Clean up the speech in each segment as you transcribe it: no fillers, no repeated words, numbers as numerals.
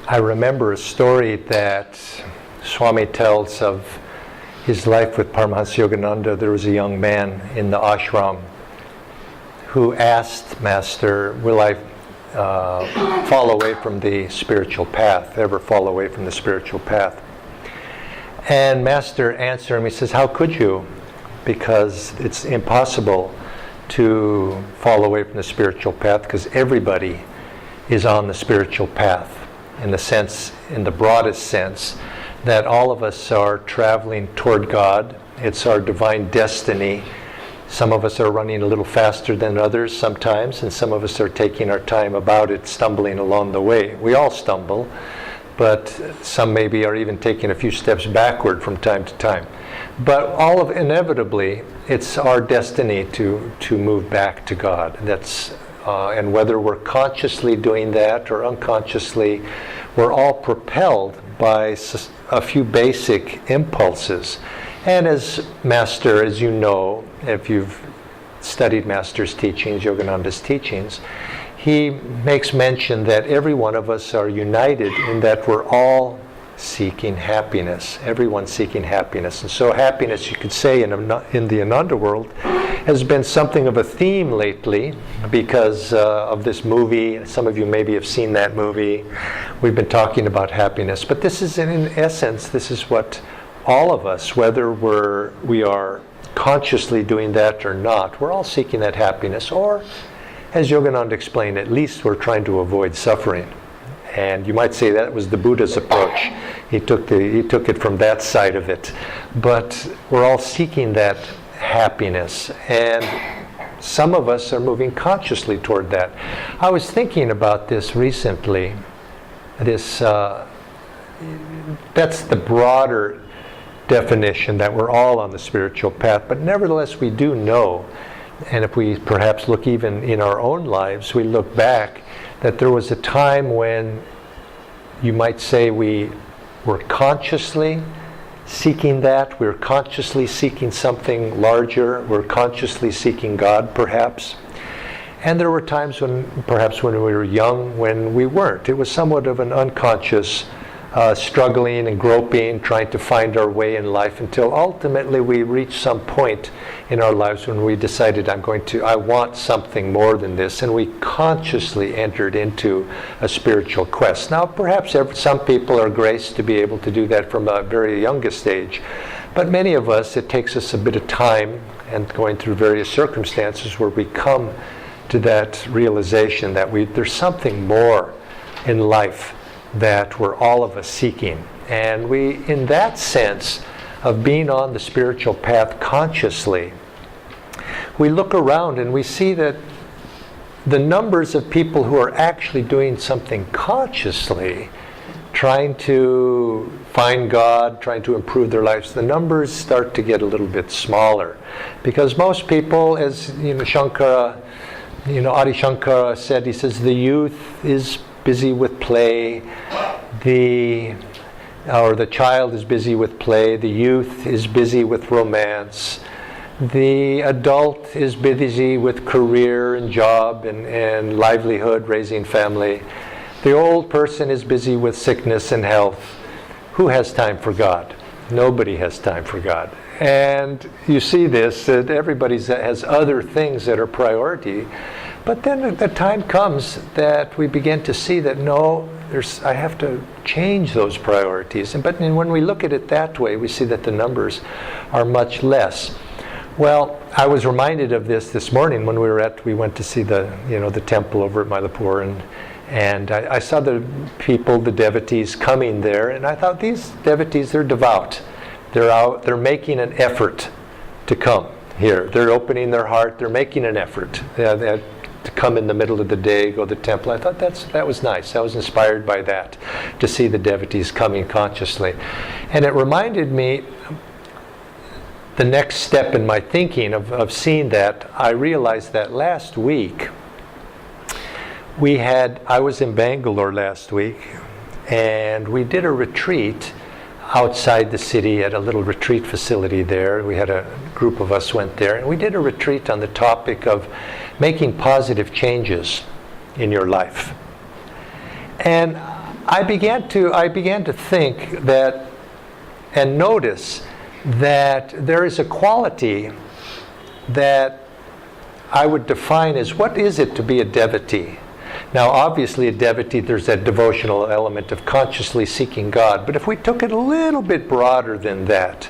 I remember a story that Swami tells of his life with Paramahansa Yogananda. There was a young man in the ashram who asked Master, will I fall away from the spiritual path, ever fall away from the spiritual path? And Master answered him, he says, how could you? Because it's impossible to fall away from the spiritual path, because everybody is on the spiritual path, in the broadest sense, that all of us are traveling toward God. It's our divine destiny. Some of us are running a little faster than others sometimes, and some of us are taking our time about it, stumbling along the way. We all stumble, but some maybe are even taking a few steps backward from time to time. But inevitably, it's our destiny to move back to God. And whether we're consciously doing that or unconsciously, we're all propelled by a few basic impulses. And as Master, as you know, if you've studied Master's teachings, Yogananda's teachings, he makes mention that every one of us are united in that we're all seeking happiness. Everyone's seeking happiness. And so happiness, you could say, in the Ananda world, has been something of a theme lately because of this movie. Some of you maybe have seen that movie. We've been talking about happiness. But this is, in essence, this is what all of us, whether we are consciously doing that or not, we're all seeking that happiness. Or, as Yogananda explained, at least we're trying to avoid suffering. And you might say that was the Buddha's approach. He took it from that side of it. But we're all seeking that happiness. And some of us are moving consciously toward that. I was thinking about this recently. That's the broader definition, that we're all on the spiritual path. But nevertheless, we do know, and if we perhaps look even in our own lives, we look back, that there was a time when you might say we were consciously seeking that. We were consciously seeking something larger. We're consciously seeking God, perhaps. And there were times when we were young, when we weren't. It was somewhat of an unconscious struggling and groping, trying to find our way in life, until ultimately we reached some point in our lives when we decided, I want something more than this, and we consciously entered into a spiritual quest. Now, perhaps some people are graced to be able to do that from a very youngest age, but many of us, it takes us a bit of time and going through various circumstances where we come to that realization that there's something more in life that we're all of us seeking. And we, in that sense of being on the spiritual path consciously, we look around and we see that the numbers of people who are actually doing something consciously, trying to find God, trying to improve their lives, the numbers start to get a little bit smaller. Because most people, as Adi Shankara said, he says, the youth is busy with play, the child is busy with play, the youth is busy with romance, the adult is busy with career and job and livelihood, raising family. The old person is busy with sickness and health. Who has time for God? Nobody has time for God. And you see this, that everybody has other things that are priority. But then the time comes that we begin to see that I have to change those priorities. But when we look at it that way, we see that the numbers are much less. Well, I was reminded of this morning when we went to see the temple over at Mylapore, and I saw the people, the devotees coming there, and I thought, these devotees, they're devout. They're making an effort to come here. They're opening their heart. They're making an effort. To come in the middle of the day, go to the temple. I thought that was nice. I was inspired by that, to see the devotees coming consciously. And it reminded me, the next step in my thinking of seeing that, I realized that last week, I was in Bangalore last week, and we did a retreat outside the city at a little retreat facility there. We had a group of us went there, and we did a retreat on the topic of making positive changes in your life. And I began to think that and notice that there is a quality that I would define as, what is it to be a devotee? Now, obviously, a devotee, there's that devotional element of consciously seeking God. But if we took it a little bit broader than that,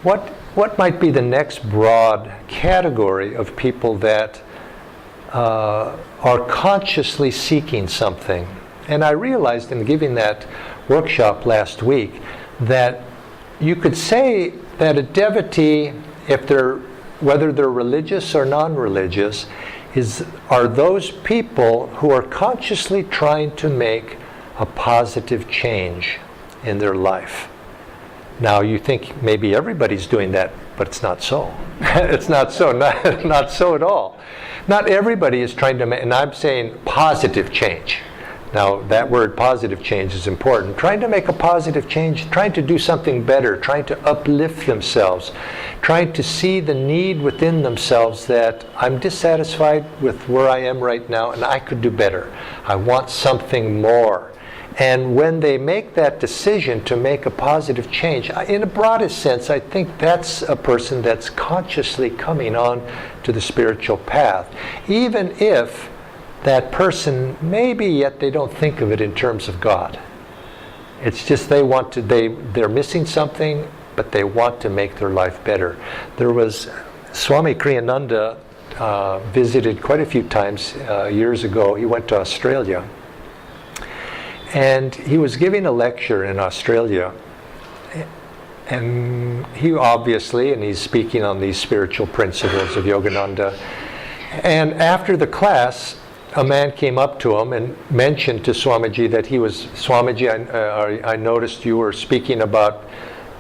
what might be the next broad category of people that are consciously seeking something? And I realized in giving that workshop last week that you could say that a devotee, whether they're religious or non-religious, are those people who are consciously trying to make a positive change in their life. Now, you think maybe everybody's doing that, but it's not so. It's not so, not so at all. Not everybody is trying to make, and I'm saying positive change. Now, that word positive change is important. Trying to make a positive change, trying to do something better, trying to uplift themselves, trying to see the need within themselves that I'm dissatisfied with where I am right now and I could do better. I want something more. And when they make that decision to make a positive change, in the broadest sense, I think that's a person that's consciously coming on to the spiritual path. Even if that person, maybe yet they don't think of it in terms of God. It's just they're missing something, but they want to make their life better. There was Swami Kriyananda visited quite a few times years ago. He went to Australia. And he was giving a lecture in Australia. And he's speaking on these spiritual principles of Yogananda. And after the class, a man came up to him and mentioned to Swamiji that Swamiji, I noticed you were speaking about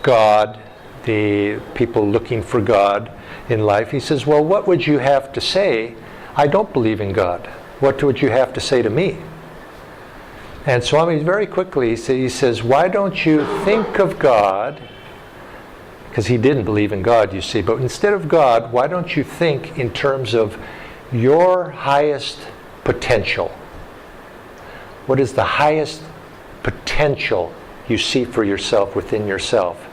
God, the people looking for God in life. He says, well, what would you have to say? I don't believe in God. What would you have to say to me? And Swami very quickly, he says, why don't you think of God? Because he didn't believe in God, you see. But instead of God, why don't you think in terms of your highest potential? What is the highest potential you see for yourself within yourself?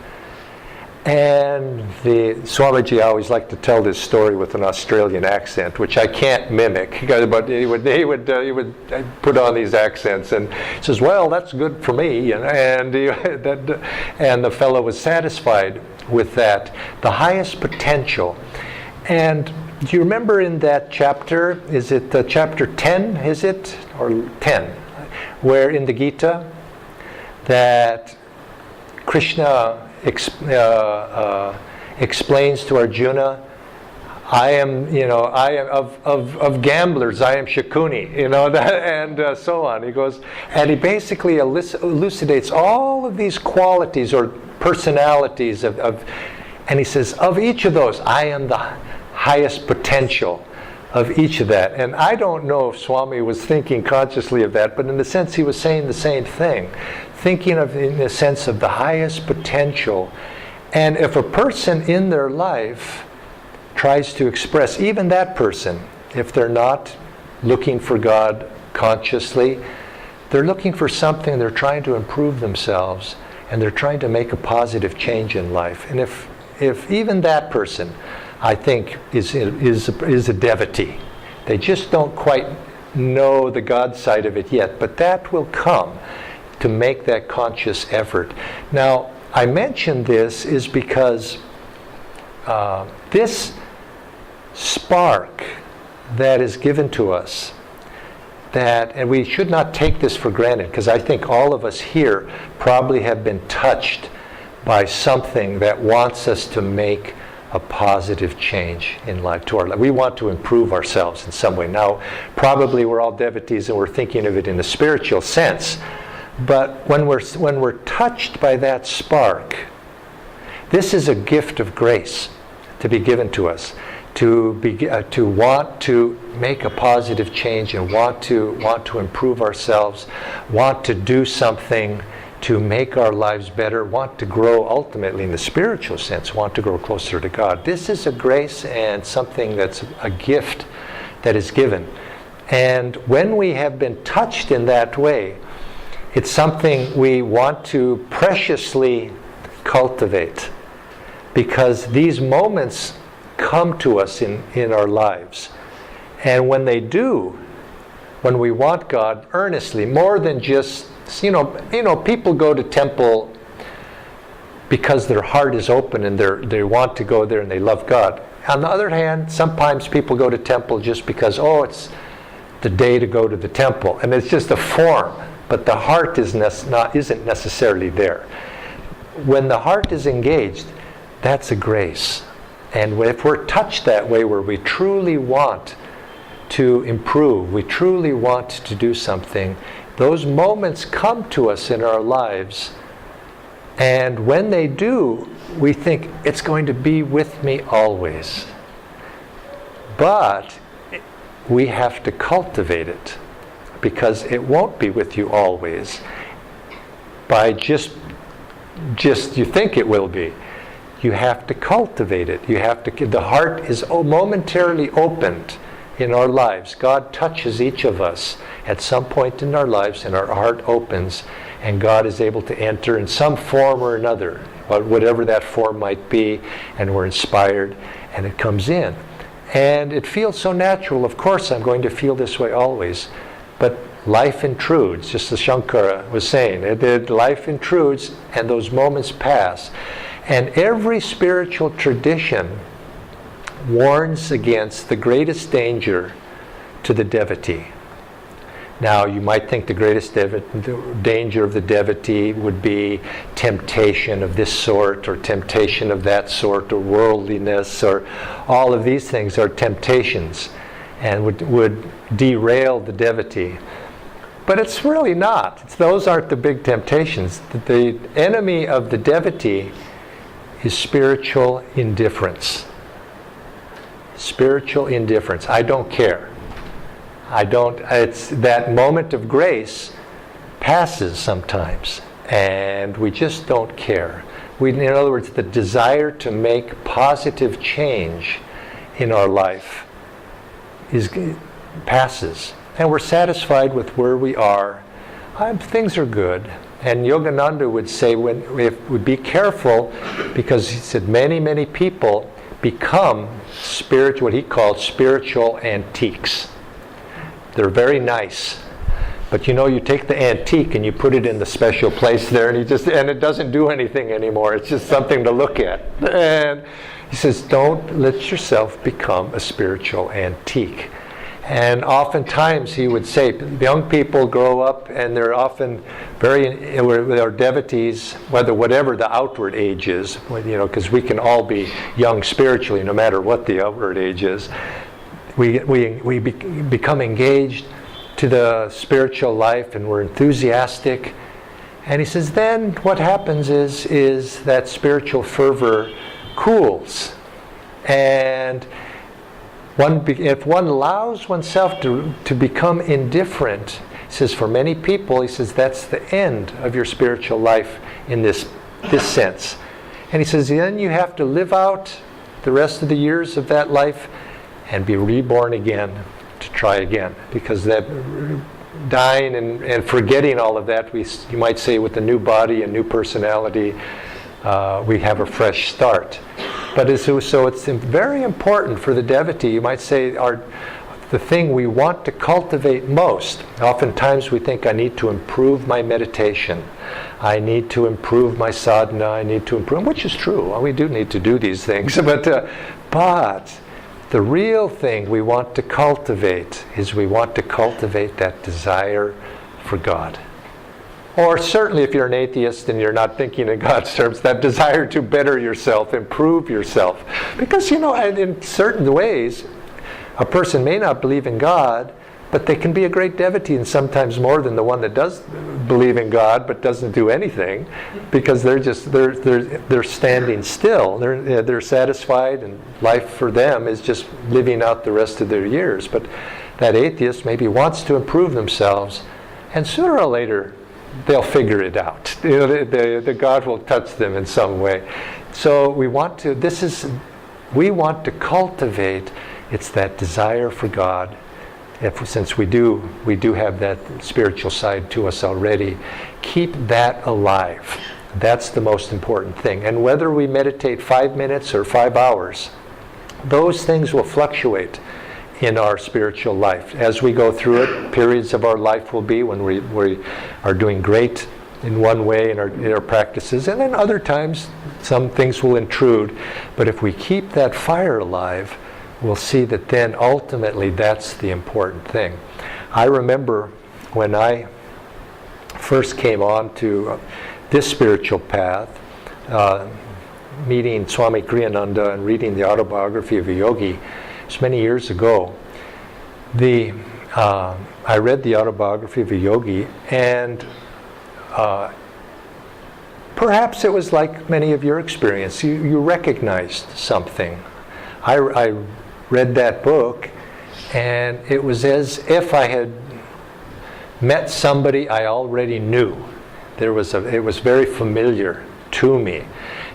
And the Swamiji, I always like to tell this story with an Australian accent, which I can't mimic, but he would put on these accents, and he says, well, that's good for me, and the fellow was satisfied with that, the highest potential. And do you remember in that chapter, is it chapter 10, is it, or 10, where in the Gita, that Krishna explains to Arjuna, I am of gamblers, I am Shakuni, and so on. He goes, and he basically elucidates all of these qualities or personalities and he says, of each of those, I am the highest potential of each of that. And I don't know if Swami was thinking consciously of that, but in a sense he was saying the same thing. Thinking of, in the sense of the highest potential. And if a person in their life tries to express, even that person, if they're not looking for God consciously, they're looking for something, they're trying to improve themselves, and they're trying to make a positive change in life. And if even that person, I think, is a devotee, they just don't quite know the God side of it yet, but that will come, to make that conscious effort. Now, I mention this is because this spark that is given to us, and we should not take this for granted, because I think all of us here probably have been touched by something that wants us to make a positive change in life to our life. We want to improve ourselves in some way. Now, probably we're all devotees and we're thinking of it in a spiritual sense. But when we're touched by that spark, this is a gift of grace to be given to us, to want to make a positive change and want to improve ourselves, want to do something to make our lives better, want to grow ultimately in the spiritual sense, want to grow closer to God. This is a grace and something that's a gift that is given. And when we have been touched in that way, It's something we want to preciously cultivate, because these moments come to us in our lives. And when they do, when we want God earnestly, more than just, people go to temple because their heart is open and they want to go there and they love God. On the other hand, sometimes people go to temple just because, it's the day to go to the temple, and it's just a form, but the heart isn't necessarily there. When the heart is engaged, that's a grace. And if we're touched that way, where we truly want to improve, we truly want to do something, those moments come to us in our lives. And when they do, we think it's going to be with me always. But we have to cultivate it, because it won't be with you always by just you think it will be. You have to cultivate it. The heart is momentarily opened in our lives. God touches each of us at some point in our lives, and our heart opens, and God is able to enter in some form or another, whatever that form might be, and we're inspired, and it comes in. And it feels so natural. Of course, I'm going to feel this way always. But life intrudes, just as Shankara was saying. Life intrudes, and those moments pass. And every spiritual tradition warns against the greatest danger to the devotee. Now, you might think the greatest danger of the devotee would be temptation of this sort, or temptation of that sort, or worldliness, or all of these things are temptations and would derail the devotee. But it's really not. Those aren't the big temptations. The enemy of the devotee is spiritual indifference. Spiritual indifference. I don't care. It's that moment of grace passes sometimes, and we just don't care. In other words, the desire to make positive change in our life passes, and we're satisfied with where we are. Things are good. And Yogananda would say, we'd be careful, because he said many people become what he called spiritual antiques. They're very nice, but you take the antique and you put it in the special place there, and it doesn't do anything anymore. It's just something to look at. And he says, don't let yourself become a spiritual antique. And oftentimes he would say, young people grow up and they're often they're devotees, whatever the outward age is, because we can all be young spiritually no matter what the outward age is. We become engaged to the spiritual life, and we're enthusiastic. And he says, then what happens is that spiritual fervor cools. And if one allows oneself to become indifferent, he says, for many people, he says, that's the end of your spiritual life in this sense. And he says, then you have to live out the rest of the years of that life and be reborn again to try again. Because that dying and forgetting all of that, you might say, with a new body and new personality, we have a fresh start. But so it's very important for the devotee, you might say, the thing we want to cultivate most. Oftentimes we think, I need to improve my meditation. I need to improve my sadhana. I need to improve, which is true. Well, we do need to do these things. But the real thing we want to cultivate is that desire for God. Or certainly if you're an atheist and you're not thinking in God's terms, that desire to better yourself, improve yourself. Because, in certain ways, a person may not believe in God, but they can be a great devotee, and sometimes more than the one that does believe in God but doesn't do anything, because they're standing still. They're satisfied, and life for them is just living out the rest of their years. But that atheist maybe wants to improve themselves, and sooner or later they'll figure it out. The God will touch them in some way. So we want to cultivate. It's that desire for God, since we do have that spiritual side to us already, keep that alive. That's the most important thing. And whether we meditate 5 minutes or 5 hours, those things will fluctuate in our spiritual life. As we go through it, periods of our life will be when we are doing great in one way in our practices, and then other times some things will intrude. But if we keep that fire alive, we'll see that then ultimately that's the important thing. I remember when I first came on to this spiritual path, meeting Swami Kriyananda and reading the autobiography of a yogi. It's many years ago. I read the autobiography of a yogi, and perhaps it was like many of your experience. You recognized something. I read that book, and it was as if I had met somebody I already knew. It was very familiar to me.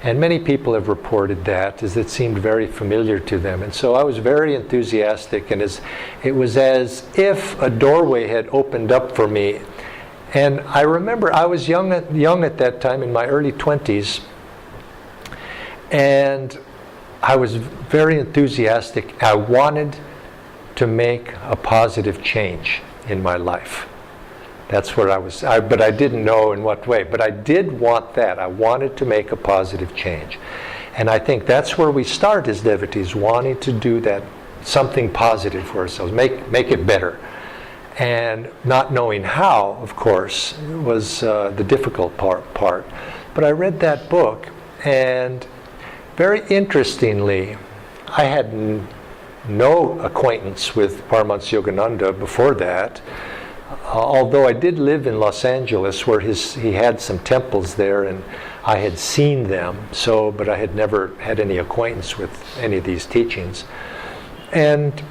And many people have reported that, as it seemed very familiar to them. And so I was very enthusiastic, and it was as if a doorway had opened up for me. And I remember I was young at that time, in my early 20s, and I was very enthusiastic. I wanted to make a positive change in my life. That's where I was, but I didn't know in what way. But I did want that. I wanted to make a positive change. And I think that's where we start as devotees, wanting to do that, something positive for ourselves, make it better. And not knowing how, of course, was the difficult part. But I read that book, and very interestingly, I had no acquaintance with Paramahansa Yogananda before that. Although I did live in Los Angeles, where he had some temples there, and I had seen them, but I had never had any acquaintance with any of these teachings. And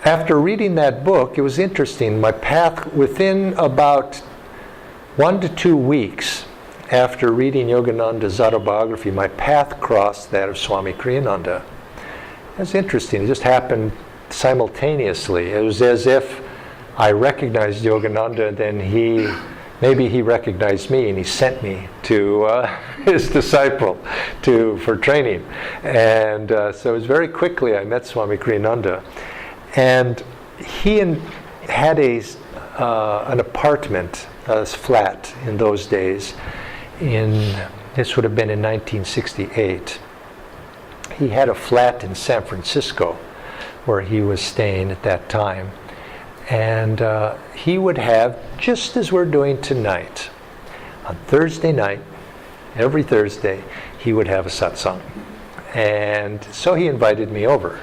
after reading that book, it was interesting. My path, within about 1 to 2 weeks after reading Yogananda's autobiography, my path crossed that of Swami Kriyananda. It was interesting. It just happened simultaneously. It was as if I recognized Yogananda, and then maybe he recognized me, and he sent me to his disciple for training. And so it was very quickly I met Swami Kriyananda, and he had an apartment, a flat in those days. This would have been in 1968. He had a flat in San Francisco where he was staying at that time. And he would have, just as we're doing tonight, on Thursday night, every Thursday, he would have a satsang. And so he invited me over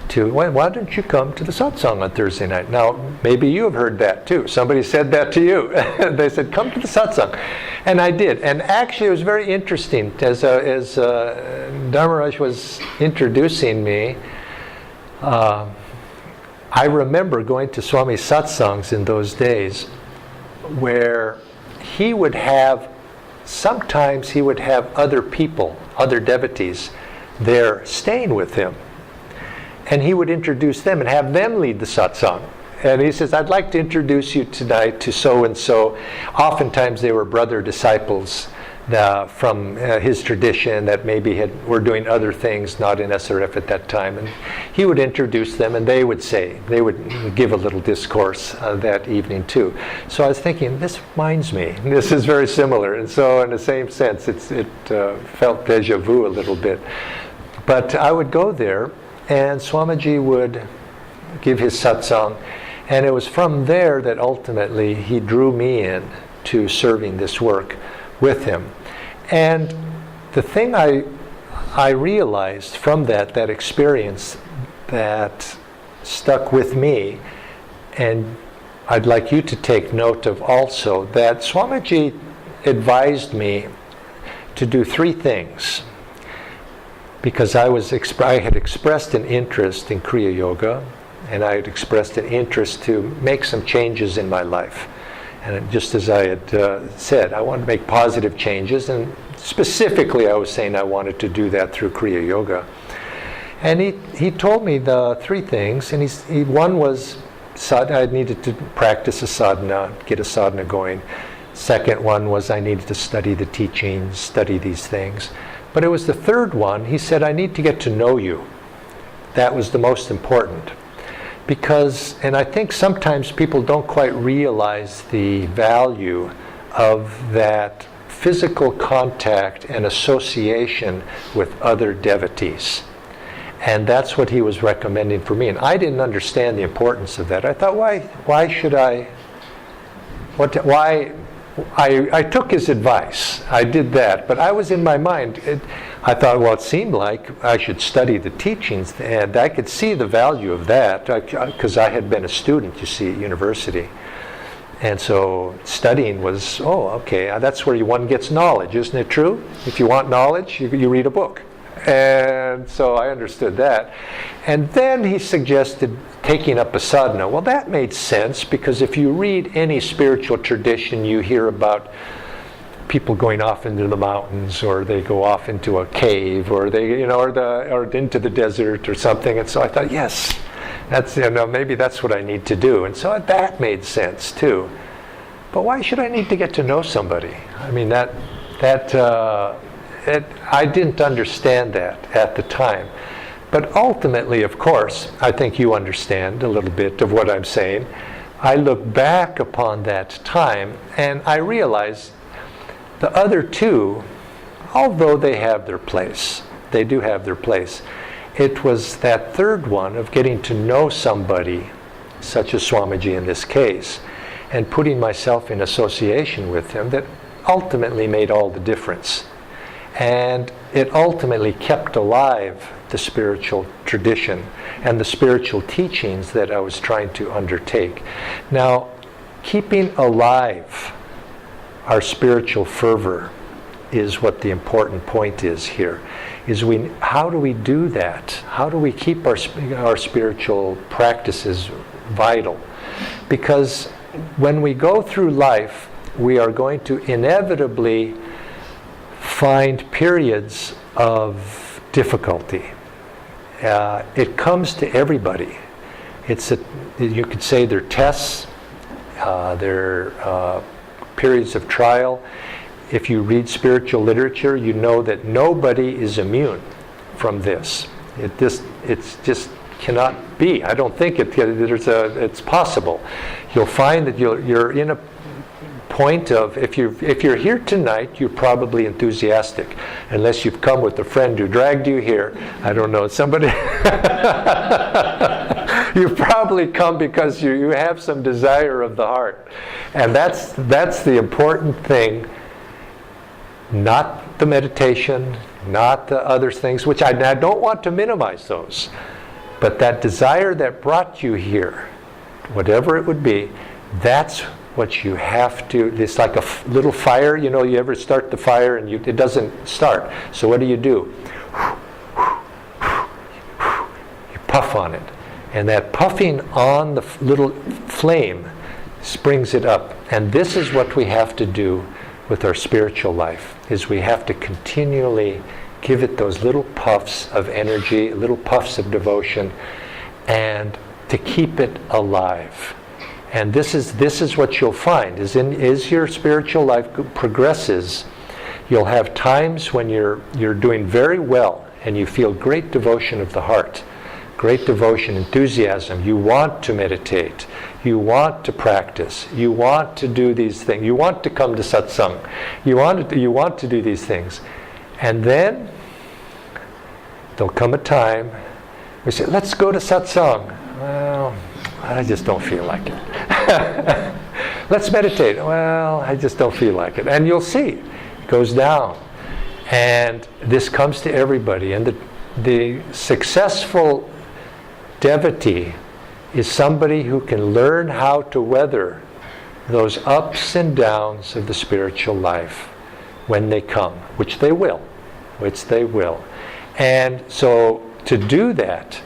to, why don't you come to the satsang on Thursday night? Now, maybe you have heard that too. Somebody said that to you. They said, come to the satsang. And I did. And actually, it was very interesting. As Dharmaraj was introducing me, I remember going to Swami's satsangs in those days, where sometimes he would have other people, other devotees there staying with him. And he would introduce them and have them lead the satsang. And he says, I'd like to introduce you tonight to so-and-so. Oftentimes they were brother disciples from his tradition that maybe were doing other things, not in SRF at that time. And he would introduce them, and they would give a little discourse that evening too. So I was thinking, this reminds me. This is very similar. And so in the same sense, it felt déjà vu a little bit. But I would go there, and Swamiji would give his satsang. And it was from there that ultimately he drew me in to serving this work with him. And the thing I realized from that experience that stuck with me, and I'd like you to take note of also, that Swamiji advised me to do 3 things. Because I had expressed an interest in Kriya Yoga, and I had expressed an interest to make some changes in my life. And just as I had said, I wanted to make positive changes, and specifically I was saying I wanted to do that through Kriya Yoga. And he told me the 3 things, and one was I needed to practice a sadhana, get a sadhana going. Second one was I needed to study the teachings, study these things. But it was the third one, he said, I need to get to know you. That was the most important. Because, and I think sometimes people don't quite realize the value of that physical contact and association with other devotees. And that's what he was recommending for me. And I didn't understand the importance of that. I thought, why should I, I took his advice. I did that. But I was in my mind, I thought, well, it seemed like I should study the teachings. And I could see the value of that because I had been a student, you see, at university. And so studying was, okay, that's where one gets knowledge, isn't it true? If you want knowledge, you read a book. And so I understood that. And then he suggested taking up a sadhana. Well, that made sense because if you read any spiritual tradition, you hear about people going off into the mountains, or they go off into a cave, or they, or into the desert or something. And so I thought, yes, that's, maybe that's what I need to do. And so that made sense too. But why should I need to get to know somebody? I mean, I didn't understand that at the time. But ultimately, of course, I think you understand a little bit of what I'm saying. I look back upon that time and I realize the other two, although they have their place, they do have their place, it was that third one of getting to know somebody, such as Swamiji in this case, and putting myself in association with him that ultimately made all the difference. And it ultimately kept alive the spiritual tradition and the spiritual teachings that I was trying to undertake. Now, keeping alive our spiritual fervor is what the important point is here. How do we do that? How do we keep our spiritual practices vital? Because when we go through life, we are going to inevitably find periods of difficulty. It comes to everybody. You could say they're tests, they're periods of trial. If you read spiritual literature, you know that nobody is immune from this. It just cannot be. I don't think it's possible. You'll find that you're in a point of, if you're here tonight, you're probably enthusiastic, unless you've come with a friend who dragged you here. I don't know, somebody. You've probably come because you have some desire of the heart, and that's the important thing. Not the meditation, not the other things, which I don't want to minimize those, but that desire that brought you here, whatever it would be, that's what you have to. It's like a little fire. You ever start the fire and it doesn't start. So what do? You puff on it, and that puffing on the little flame springs it up. And this is what we have to do with our spiritual life, is we have to continually give it those little puffs of energy, little puffs of devotion, and to keep it alive. And this is what you'll find, as your spiritual life progresses, you'll have times when you're doing very well and you feel great devotion of the heart, great devotion, enthusiasm. You want to meditate, you want to practice, you want to do these things, you want to come to satsang, you want to do these things. And then there'll come a time we say, let's go to satsang. Well, I just don't feel like it. Let's meditate. Well, I just don't feel like it. And you'll see, it goes down. And this comes to everybody. And the successful devotee is somebody who can learn how to weather those ups and downs of the spiritual life when they come, which they will. And so to do that,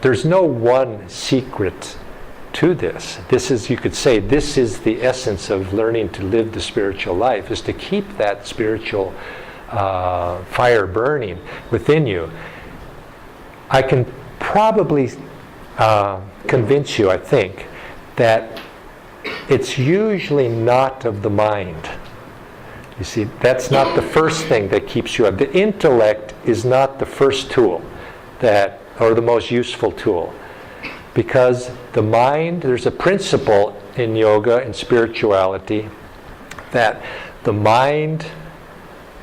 there's no one secret to this. You could say, this is the essence of learning to live the spiritual life, is to keep that spiritual fire burning within you. I can probably convince you, I think, that it's usually not of the mind. You see, that's not the first thing that keeps you up. The intellect is not the first tool or the most useful tool. Because the mind, there's a principle in yoga and spirituality that the mind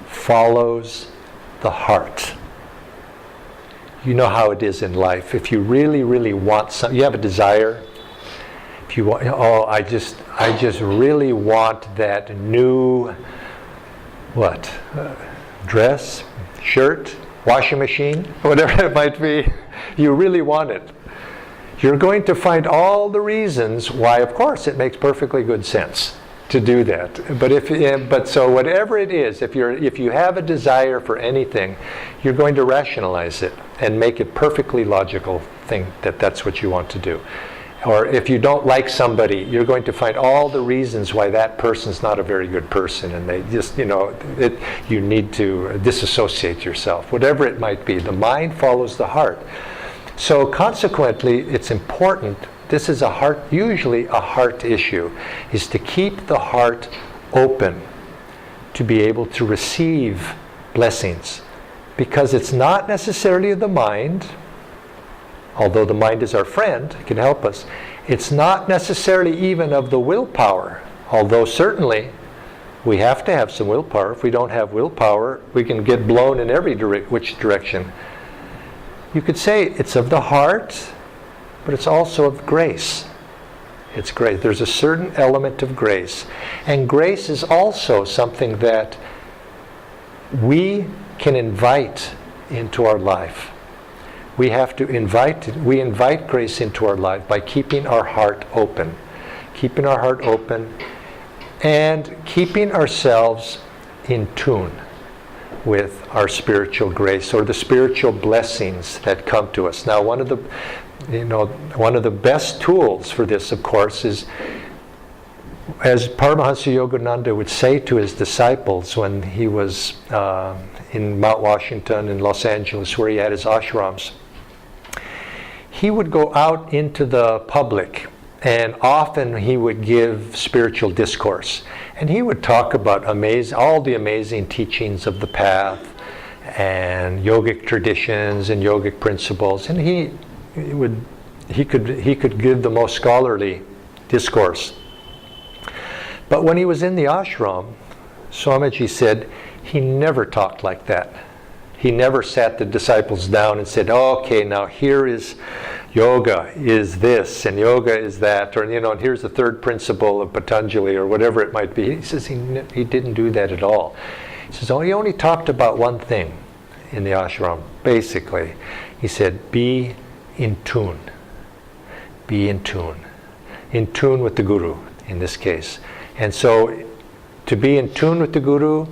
follows the heart. You know how it is in life. If you really, really want something, you have a desire. If you want, I just really want that new, dress, shirt, washing machine, whatever it might be. You really want it. You're going to find all the reasons why, of course, it makes perfectly good sense to do that. But so whatever it is, if you have a desire for anything, you're going to rationalize it and make it perfectly logical thing that's what you want to do. Or if you don't like somebody, you're going to find all the reasons why that person's not a very good person, and they just, you need to disassociate yourself. Whatever it might be, the mind follows the heart. So consequently, it's important, this is usually a heart issue, is to keep the heart open to be able to receive blessings. Because it's not necessarily the mind, although the mind is our friend, it can help us. It's not necessarily even of the willpower, although certainly we have to have some willpower. If we don't have willpower, we can get blown in which direction. You could say it's of the heart, but it's also of grace. It's grace. There's a certain element of grace. And grace is also something that we can invite into our life. We invite grace into our life by keeping our heart open. Keeping our heart open and keeping ourselves in tune with our spiritual grace or the spiritual blessings that come to us. Now, one of the best tools for this, of course, is, as Paramahansa Yogananda would say to his disciples when he was in Mount Washington in Los Angeles, where he had his ashrams, he would go out into the public, and often he would give spiritual discourse. And he would talk about all the amazing teachings of the path and yogic traditions and yogic principles. And he could give the most scholarly discourse. But when he was in the ashram, Swamiji said he never talked like that. He never sat the disciples down and said, okay, now here is yoga is this and yoga is that, or and here's the third principle of Patanjali, or whatever it might be. He says he didn't do that at all. He says, he only talked about one thing in the ashram, basically. He said, be in tune. Be in tune. In tune with the Guru, in this case. And so, to be in tune with the Guru,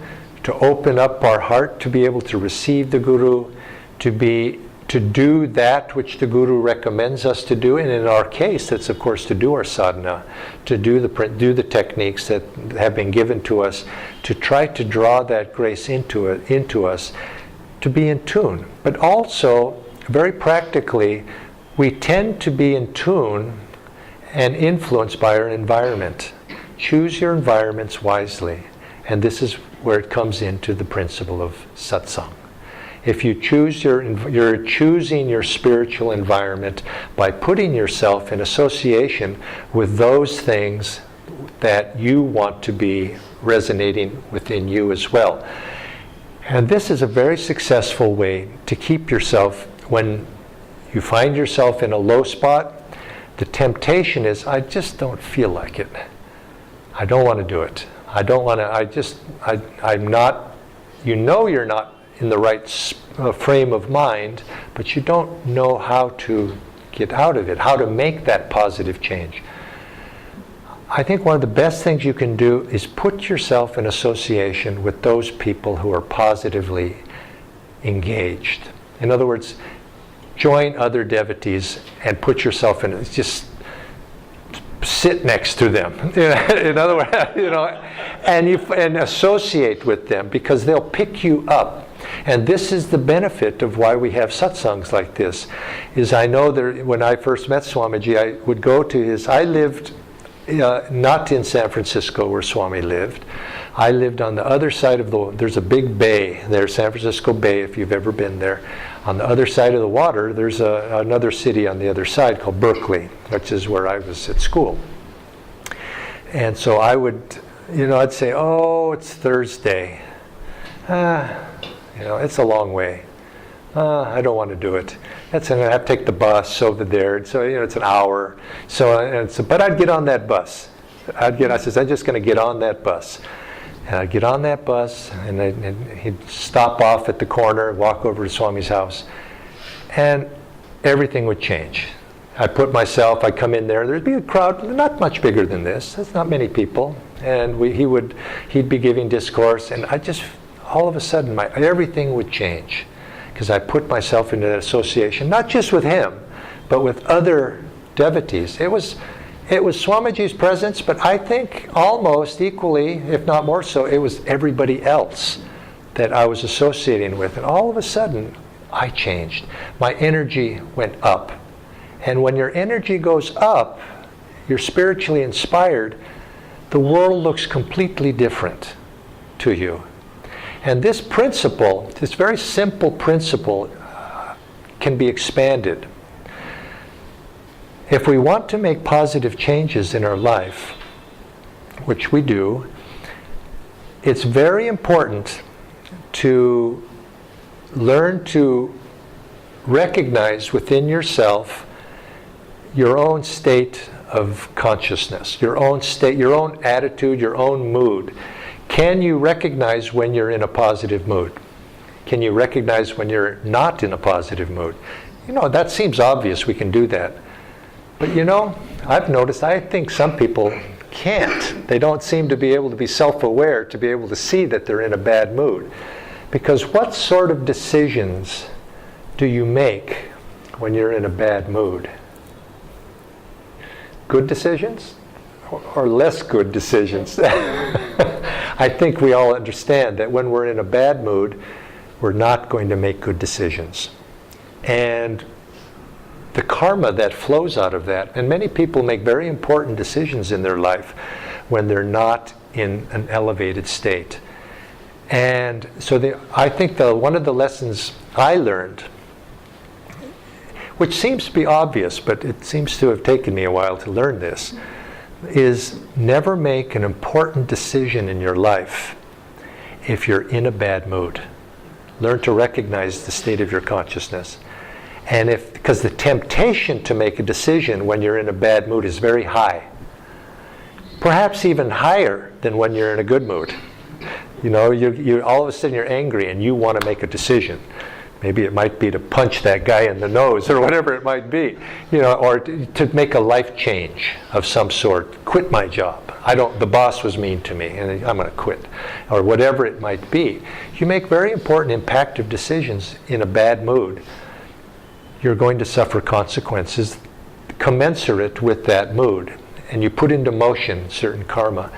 to open up our heart to be able to receive the Guru, to do that which the Guru recommends us to do, and in our case, that's of course to do our sadhana, to do the techniques that have been given to us, to try to draw that grace into us, to be in tune. But also, very practically, we tend to be in tune and influenced by our environment. Choose your environments wisely, and this is where it comes into the principle of satsang. If you choose you're choosing your spiritual environment by putting yourself in association with those things that you want to be resonating within you as well. And this is a very successful way to keep yourself, when you find yourself in a low spot, the temptation is, I just don't feel like it. I don't want to do it. I don't want to, I'm not, you're not in the right frame of mind, but you don't know how to get out of it, how to make that positive change. I think one of the best things you can do is put yourself in association with those people who are positively engaged. In other words, join other devotees and put yourself in, just sit next to them. In other words, and associate with them, because they'll pick you up And this is the benefit of why we have satsangs like this. Is I know that when I first met Swamiji, I would go to his, I lived not in San Francisco where Swami lived. I lived on the other side of there's a big bay there, San Francisco Bay, if you've ever been there. On the other side of the water, there's another city on the other side called Berkeley, which is where I was at school. And so I would, I'd say, oh, it's Thursday. It's a long way. I don't want to do it. I'm going to have to take the bus over there. So, it's an hour. But I'd get on that bus. I says, I'm just going to get on that bus. And I'd get on that bus, and he'd stop off at the corner, walk over to Swami's house, and everything would change. I'd come in there, there'd be a crowd not much bigger than this. There's not many people. And he'd be giving discourse, and all of a sudden, everything would change. Because I put myself into that association, not just with him, but with other devotees. It was Swamiji's presence, but I think almost equally, if not more so, it was everybody else that I was associating with. And all of a sudden, I changed. My energy went up. And when your energy goes up, you're spiritually inspired, the world looks completely different to you. And this principle, this very simple principle, can be expanded. If we want to make positive changes in our life, which we do, it's very important to learn to recognize within yourself your own state of consciousness, your own state, your own attitude, your own mood. Can you recognize when you're in a positive mood? Can you recognize when you're not in a positive mood? That seems obvious, we can do that. But I've noticed, I think some people can't. They don't seem to be able to be self-aware, to be able to see that they're in a bad mood. Because what sort of decisions do you make when you're in a bad mood? Good decisions or less good decisions? I think we all understand that when we're in a bad mood, we're not going to make good decisions. And the karma that flows out of that, and many people make very important decisions in their life when they're not in an elevated state. And so I think one of the lessons I learned, which seems to be obvious, but it seems to have taken me a while to learn this, is never make an important decision in your life if you're in a bad mood. Learn to recognize the state of your consciousness. And because the temptation to make a decision when you're in a bad mood is very high. Perhaps even higher than when you're in a good mood. You all of a sudden you're angry and you want to make a decision. Maybe it might be to punch that guy in the nose or whatever it might be, or to make a life change of some sort. Quit my job. The boss was mean to me and I'm going to quit. Or whatever it might be. You make very important impactful decisions in a bad mood. You're going to suffer consequences commensurate with that mood. And you put into motion certain karma.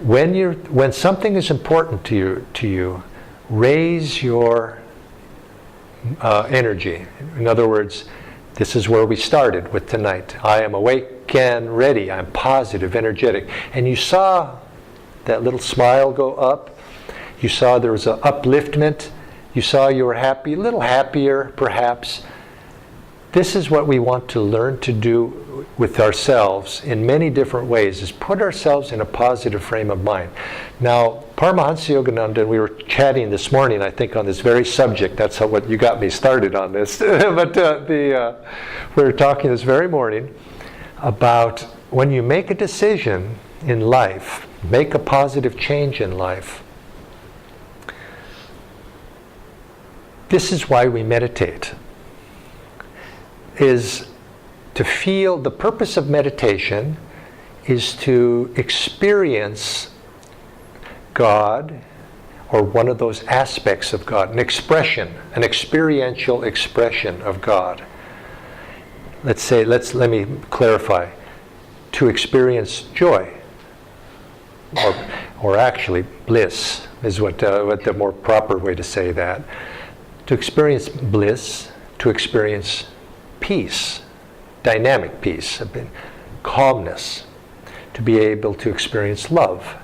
When something is important to you, raise your energy. In other words, this is where we started with tonight. I am awake and ready. I'm positive, energetic. And you saw that little smile go up. You saw there was an upliftment. You saw you were happy, a little happier perhaps. This is what we want to learn to do with ourselves in many different ways, is put ourselves in a positive frame of mind. Now, Paramahansa Yogananda, we were chatting this morning, I think, on this very subject. That's what you got me started on this. But we were talking this very morning about when you make a decision in life, make a positive change in life. This is why we meditate. Is to feel, the purpose of meditation is to experience God, or one of those aspects of God, an expression, an experiential expression of God. Let me clarify. To experience joy, or actually bliss is what the more proper way to say that. To experience bliss, to experience peace, dynamic peace, calmness, to be able to experience love,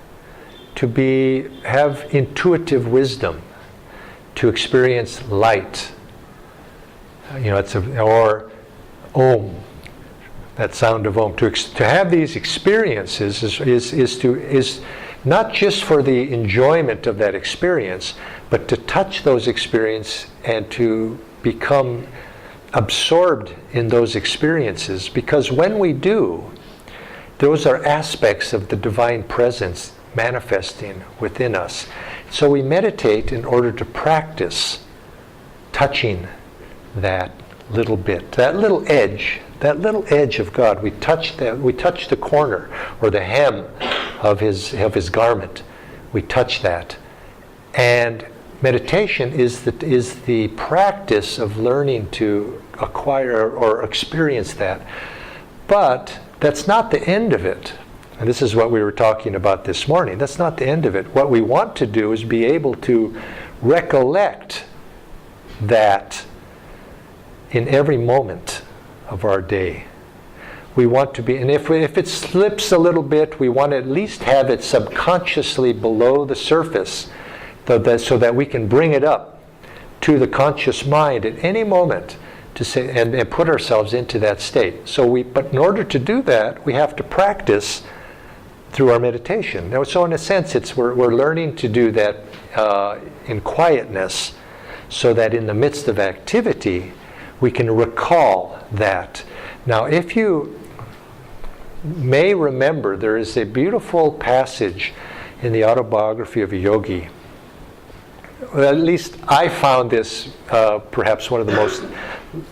to have intuitive wisdom, to experience light. Or Om, that sound of Om. To have these experiences is not just for the enjoyment of that experience, but to touch those experiences and to become absorbed in those experiences. Because when we do, those are aspects of the divine presence manifesting within us. So we meditate in order to practice touching that little bit, that little edge of God. We touch the corner or the hem of his garment. We touch that. And meditation is the practice of learning to acquire or experience that. But that's not the end of it. And this is what we were talking about this morning. That's not the end of it. What we want to do is be able to recollect that in every moment of our day. We want to be, and if it slips a little bit, we want to at least have it subconsciously below the surface, so that we can bring it up to the conscious mind at any moment to say and put ourselves into that state. But in order to do that, we have to practice through our meditation. So in a sense, we're learning to do that in quietness, so that in the midst of activity, we can recall that. Now, if you may remember, there is a beautiful passage in the autobiography of a yogi. Well, at least I found this perhaps one of the most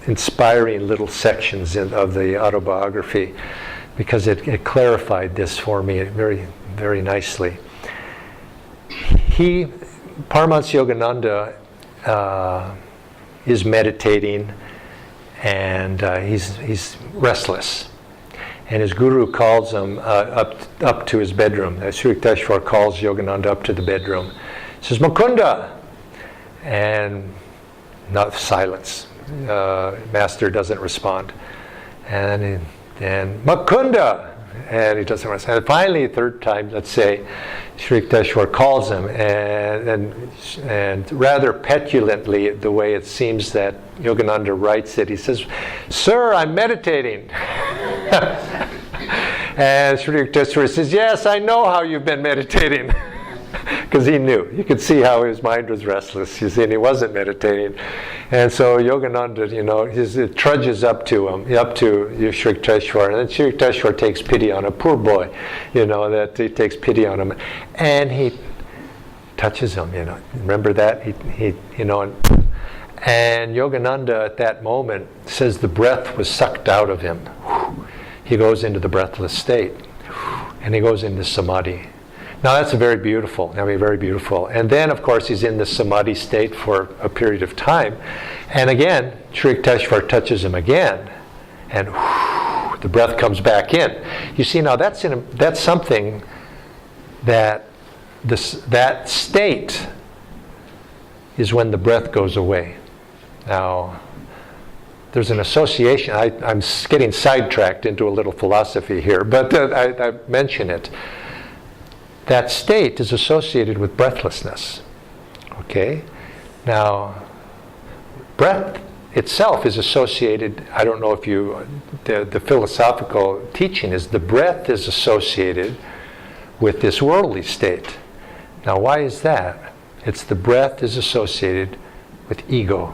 inspiring little sections of the autobiography, because it clarified this for me very, very nicely. Paramahansa Yogananda is meditating, and he's restless. And his guru calls him up to his bedroom. Sri Yukteswar calls Yogananda up to the bedroom. He says, "Mukunda!" And not silence. Master doesn't respond. And "Mukunda!" And he doesn't respond. And finally, third time, let's say, Sri Yukteswar calls him, and rather petulantly, the way it seems that Yogananda writes it, he says, "Sir, I'm meditating." And Sri Yukteswar says, "Yes, I know how you've been meditating." Because he knew. You could see how his mind was restless. You see, and he wasn't meditating. And so Yogananda, it trudges up to him, up to Sri Yukteswar. And then Sri Yukteswar takes pity on him. Poor boy, that he takes pity on him. And he touches him, Remember that? And Yogananda at that moment says the breath was sucked out of him. He goes into the breathless state. And he goes into samadhi. Now that's very beautiful. Very beautiful. And then, of course, he's in the samadhi state for a period of time. And again, Sri Yukteswar touches him again, and the breath comes back in. You see, now that's something that that state is when the breath goes away. Now, there's an association. I'm getting sidetracked into a little philosophy here, but I mention it. That state is associated with breathlessness. Okay? Now, breath itself is associated, I don't know if the philosophical teaching is the breath is associated with this worldly state. Now, why is that? It's the breath is associated with ego.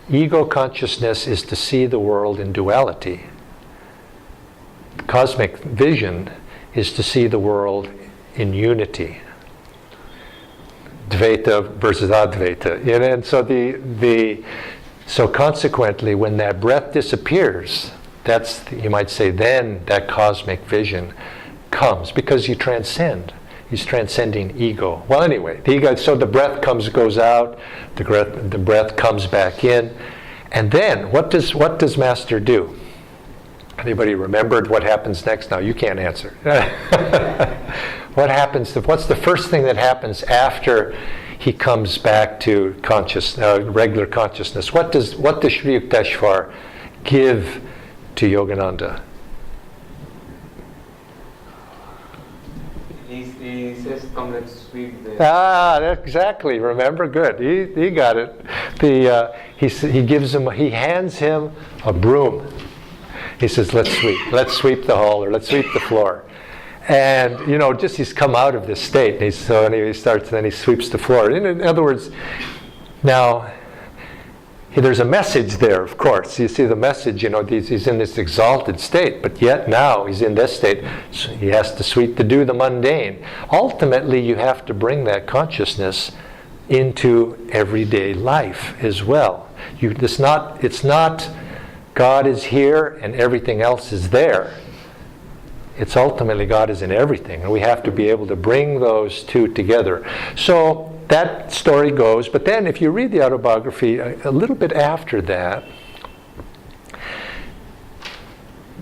Ego consciousness is to see the world in duality. Cosmic vision is to see the world in unity, Dvaita versus Advaita, and so consequently, when that breath disappears, that's, you might say, then that cosmic vision comes, because you transcend. He's transcending ego. Well, anyway, so the breath goes out, the breath comes back in, and then what does Master do? Anybody remembered what happens next? Now you can't answer. what happens? What's the first thing that happens after he comes back to regular consciousness? What does Sri Yukteswar give to Yogananda? He says, "Come, let's sweep the." Exactly. Remember, good. He got it. He hands him a broom. He says, "Let's sweep the hall, or let's sweep the floor." And just he's come out of this state, and he sweeps the floor. In other words, now there's a message there, of course. You see the message. He's in this exalted state, but yet now he's in this state. So he has to do the mundane. Ultimately, you have to bring that consciousness into everyday life as well. It's not God is here and everything else is there. It's ultimately God is in everything, and we have to be able to bring those two together. So that story goes, but then if you read the autobiography a little bit after that,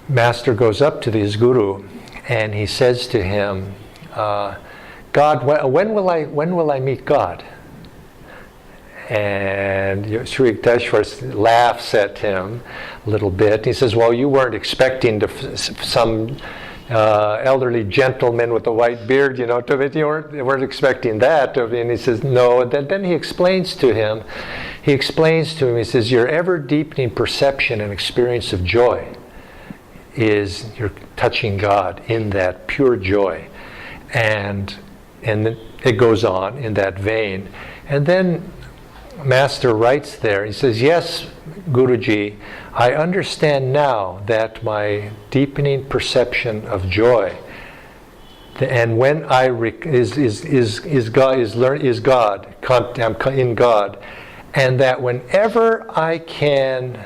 Master goes up to his guru and he says to him, "God, when will I meet God?" And Sri Yukteswar laughs at him a little bit. He says, "Well, you weren't expecting some elderly gentleman with a white beard, you weren't expecting that." And he says, "No." And then he explains to him, he says, "Your ever-deepening perception and experience of joy is you're touching God in that pure joy." And it goes on in that vein. And then Master writes there, he says, "Yes, Guruji, I understand now that my deepening perception of joy, and when I is God, I'm in God, and that whenever I can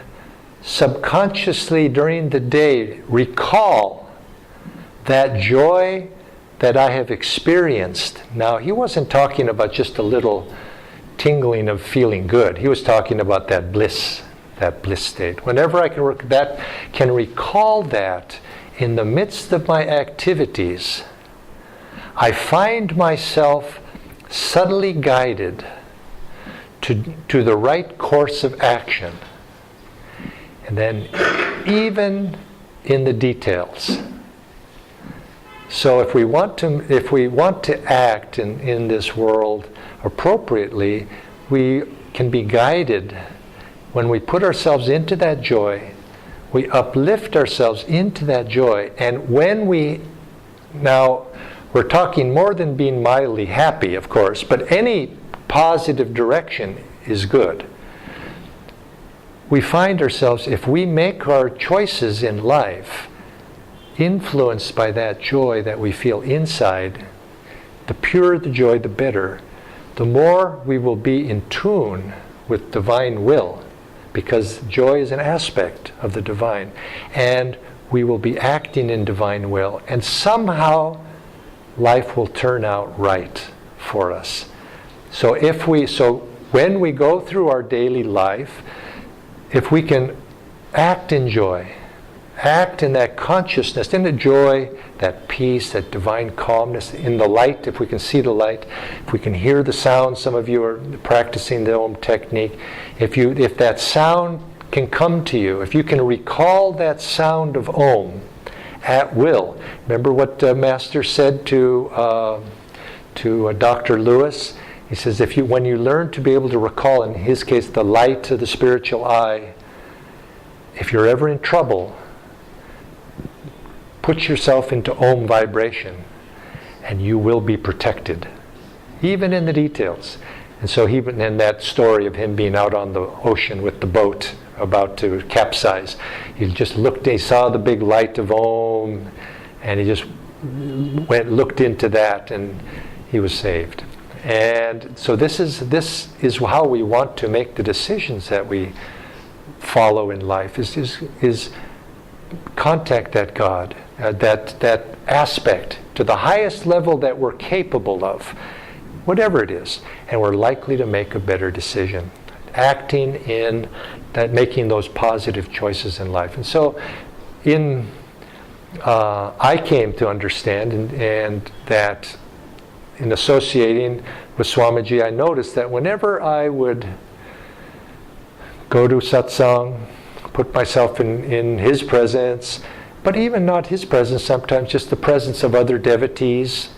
subconsciously during the day recall that joy that I have experienced." Now, he wasn't talking about just a little tingling of feeling good. He was talking about that bliss state. Whenever I can recall that in the midst of my activities, I find myself subtly guided to the right course of action. And then even in the details. So if we want to act in this world appropriately, we can be guided when we put ourselves into that joy. We uplift ourselves into that joy, and when we're talking more than being mildly happy, of course, but any positive direction is good. We find ourselves, if we make our choices in life influenced by that joy that we feel inside, the purer the joy, the better. The more we will be in tune with divine will, because joy is an aspect of the divine, and we will be acting in divine will, and somehow life will turn out right for us. So when we go through our daily life, if we can act in joy, act in that consciousness, in the joy, that peace, that divine calmness, in the light, if we can see the light, if we can hear the sound. Some of you are practicing the Om technique. If that sound can come to you, if you can recall that sound of Om at will. Remember what Master said to Dr. Lewis? He says, when you learn to be able to recall, in his case, the light of the spiritual eye, if you're ever in trouble, put yourself into Om vibration, and you will be protected, even in the details. And so even in that story of him being out on the ocean with the boat about to capsize, he just he saw the big light of Om, and he just looked into that, and he was saved. And so this is how we want to make the decisions that we follow in life, is contact that God, that aspect to the highest level that we're capable of, whatever it is, and we're likely to make a better decision, acting in that, making those positive choices in life. And so I came to understand and that in associating with Swamiji, I noticed that whenever I would go to satsang, put myself in his presence, but even not his presence, sometimes just the presence of other devotees,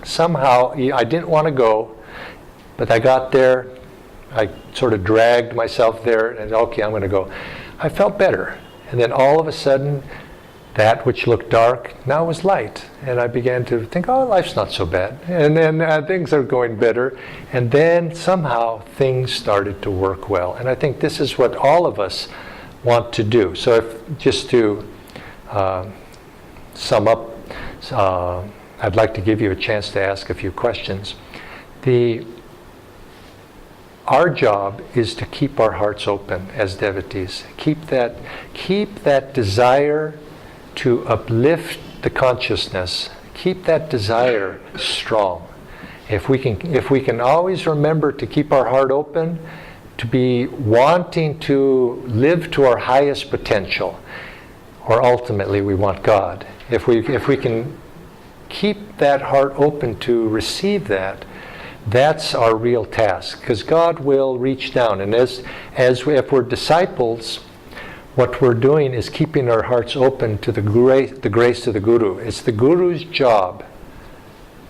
somehow I didn't want to go, but I got there, I sort of dragged myself there, and okay, I'm going to go. I felt better. And then all of a sudden, that which looked dark now was light. And I began to think, oh, life's not so bad. And then things are going better. And then somehow things started to work well. And I think this is what all of us want to do. So if, just to sum up, I'd like to give you a chance to ask a few questions. Our job is to keep our hearts open as devotees. Keep that desire to uplift the consciousness. Keep that desire strong. If we can always remember to keep our heart open, to be wanting to live to our highest potential, or ultimately we want God. If we can keep that heart open to receive that, that's our real task, because God will reach down. And if we're disciples, what we're doing is keeping our hearts open to the grace of the Guru. It's the Guru's job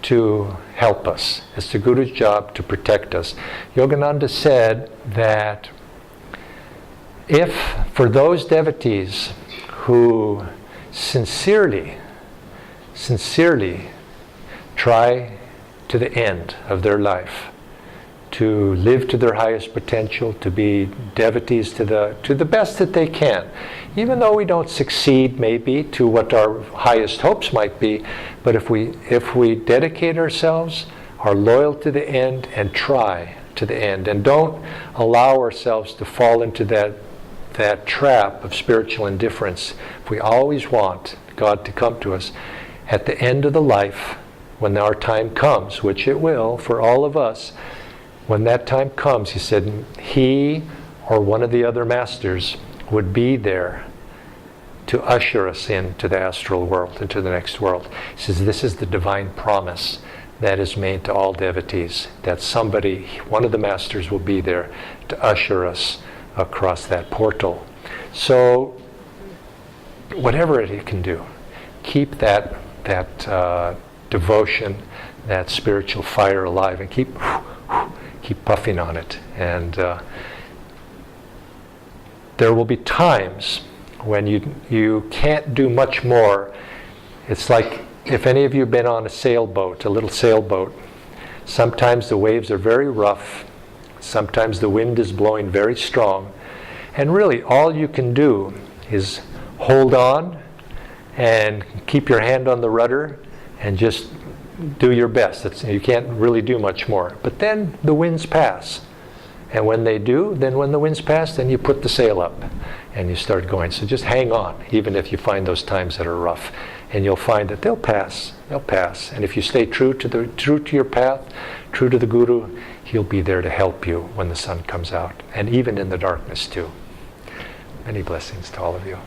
to help us. It's the Guru's job to protect us. Yogananda said that if, for those devotees who sincerely try to the end of their life to live to their highest potential, to be devotees to the best that they can, even though we don't succeed maybe to what our highest hopes might be, but if we dedicate ourselves, are loyal to the end, and try to the end, and don't allow ourselves to fall into that trap of spiritual indifference. If we always want God to come to us, at the end of the life, when our time comes, which it will for all of us, when that time comes, he said, he or one of the other masters would be there to usher us into the astral world, into the next world. He says, this is the divine promise that is made to all devotees, that somebody, one of the masters, will be there to usher us across that portal. So, whatever it can do, keep that devotion, that spiritual fire alive, and keep puffing on it. And there will be times when you can't do much more. It's like, if any of you have been on a sailboat, a little sailboat, sometimes the waves are very rough, sometimes the wind is blowing very strong, and really all you can do is hold on and keep your hand on the rudder and just do your best. You can't really do much more. But then the winds pass. And when they do, then when the winds pass, then you put the sail up and you start going. So just hang on, even if you find those times that are rough. And you'll find that they'll pass. They'll pass. And if you stay true to your path, true to the Guru, he'll be there to help you when the sun comes out. And even in the darkness too. Many blessings to all of you.